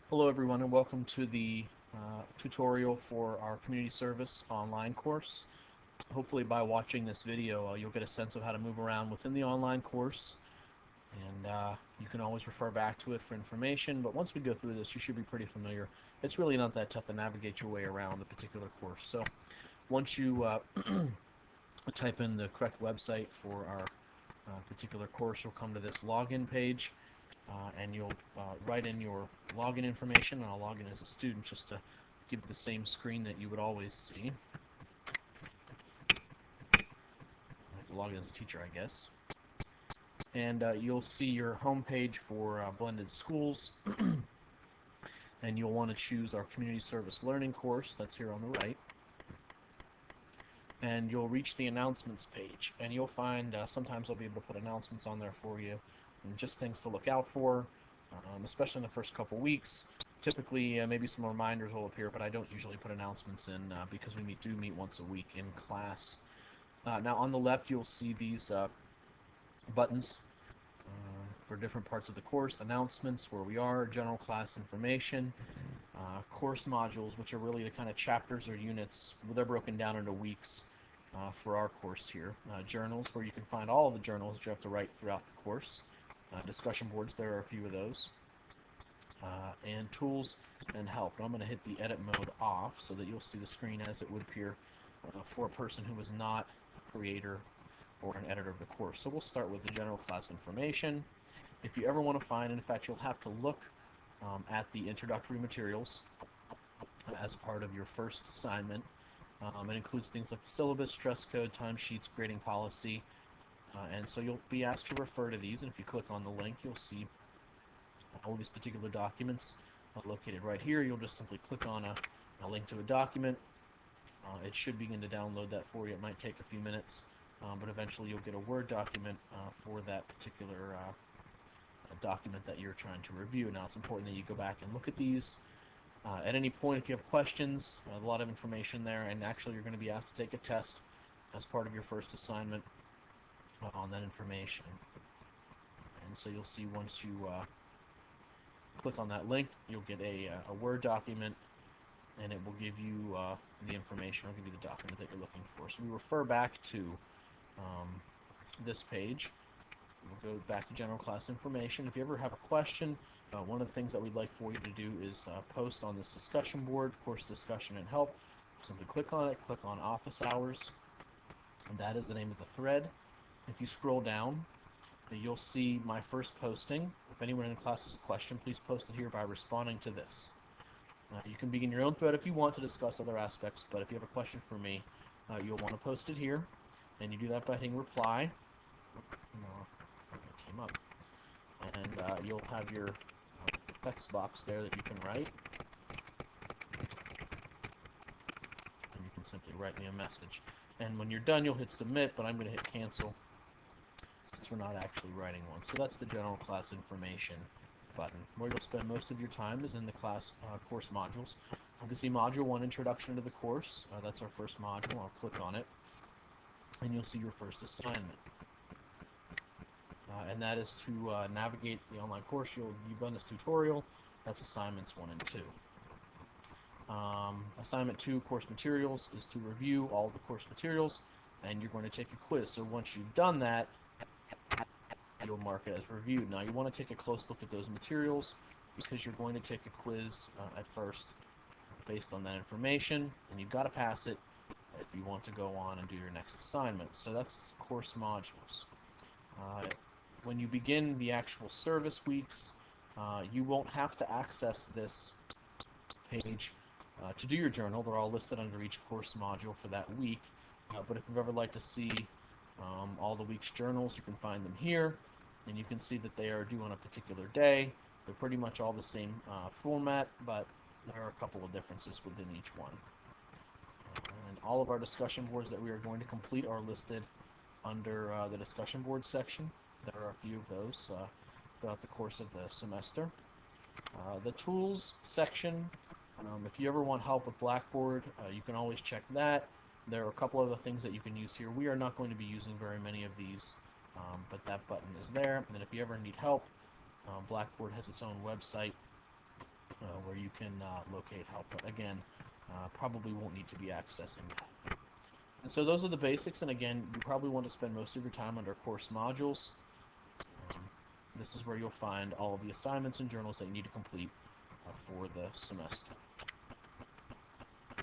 Hello everyone and welcome to the tutorial for our community service online course. Hopefully by watching this video you'll get a sense of how to move around within the online course, and you can always refer back to it for information, but once we go through this you should be pretty familiar. It's really not that tough to navigate your way around the particular course. So once you type in the correct website for our particular course, you'll come to this login page. And you'll write in your login information, and I'll log in as a student just to give the same screen that you would always see. I have to log in as a teacher, I guess. And you'll see your home page for blended schools, and you'll want to choose our community service learning course that's here on the right. And you'll reach the announcements page, and you'll find sometimes I'll be able to put announcements on there for you, and just things to look out for, especially in the first couple weeks. Typically, maybe some reminders will appear, but I don't usually put announcements in because we do meet once a week in class. Now, on the left, you'll see these buttons for different parts of the course: announcements, where we are, general class information, course modules, which are really the kind of chapters or units. They're broken down into weeks for our course here. Journals, where you can find all of the journals that you have to write throughout the course. Discussion boards, there are a few of those. And tools and help. And I'm going to hit the edit mode off so that you'll see the screen as it would appear for a person who is not a creator or an editor of the course. So we'll start with the general class information. If you ever want to find, in fact, you'll have to look at the introductory materials as part of your first assignment. It includes things like the syllabus, dress code, timesheets, grading policy, and so you'll be asked to refer to these, and if you click on the link, you'll see all these particular documents located right here. You'll just simply click on a link to a document. It should begin to download that for you. It might take a few minutes, but eventually you'll get a Word document for that particular document that you're trying to review. Now, it's important that you go back and look at these. At any point, if you have questions, a lot of information there, and actually you're going to be asked to take a test as part of your first assignment on that information. And so you'll see once you click on that link, you'll get a Word document, and it will give you the information, or give you the document that you're looking for. So we refer back to this page. We'll go back to general class information. If you ever have a question, one of the things that we'd like for you to do is post on this discussion board, course discussion and help. Simply click on it, click on office hours, and that is the name of the thread. If you scroll down, you'll see my first posting. If anyone in class has a question, please post it here by responding to this. You can begin your own thread if you want to discuss other aspects, but if you have a question for me, you'll want to post it here, and you do that by hitting reply. It came up, and you'll have your text box there that you can write, and you can simply write me a message. And when you're done, you'll hit submit, but I'm going to hit cancel since we're not actually writing one. So that's the general class information button. Where you'll spend most of your time is in the class course modules. You can see Module 1, Introduction to the Course. That's our first module. I'll click on it, and you'll see your first assignment. And that is to navigate the online course. You've done this tutorial. That's assignments 1 and 2. Assignment 2, course materials, is to review all of the course materials, and you're going to take a quiz. So once you've done that, you'll mark it as reviewed. Now you want to take a close look at those materials because you're going to take a quiz at first based on that information, and you've got to pass it if you want to go on and do your next assignment. So that's course modules. When you begin the actual service weeks, you won't have to access this page to do your journal. They're all listed under each course module for that week. But if you've ever liked to see all the week's journals, you can find them here, and you can see that they are due on a particular day. They're pretty much all the same format, but there are a couple of differences within each one. And all of our discussion boards that we are going to complete are listed under the discussion board section. There are a few of those throughout the course of the semester. The tools section, if you ever want help with Blackboard, you can always check that. There are a couple other things that you can use here. We are not going to be using very many of these, but that button is there. And then if you ever need help, Blackboard has its own website where you can locate help. But again, probably won't need to be accessing that. And so those are the basics, and again, you probably want to spend most of your time under course modules. This is where you'll find all of the assignments and journals that you need to complete for the semester.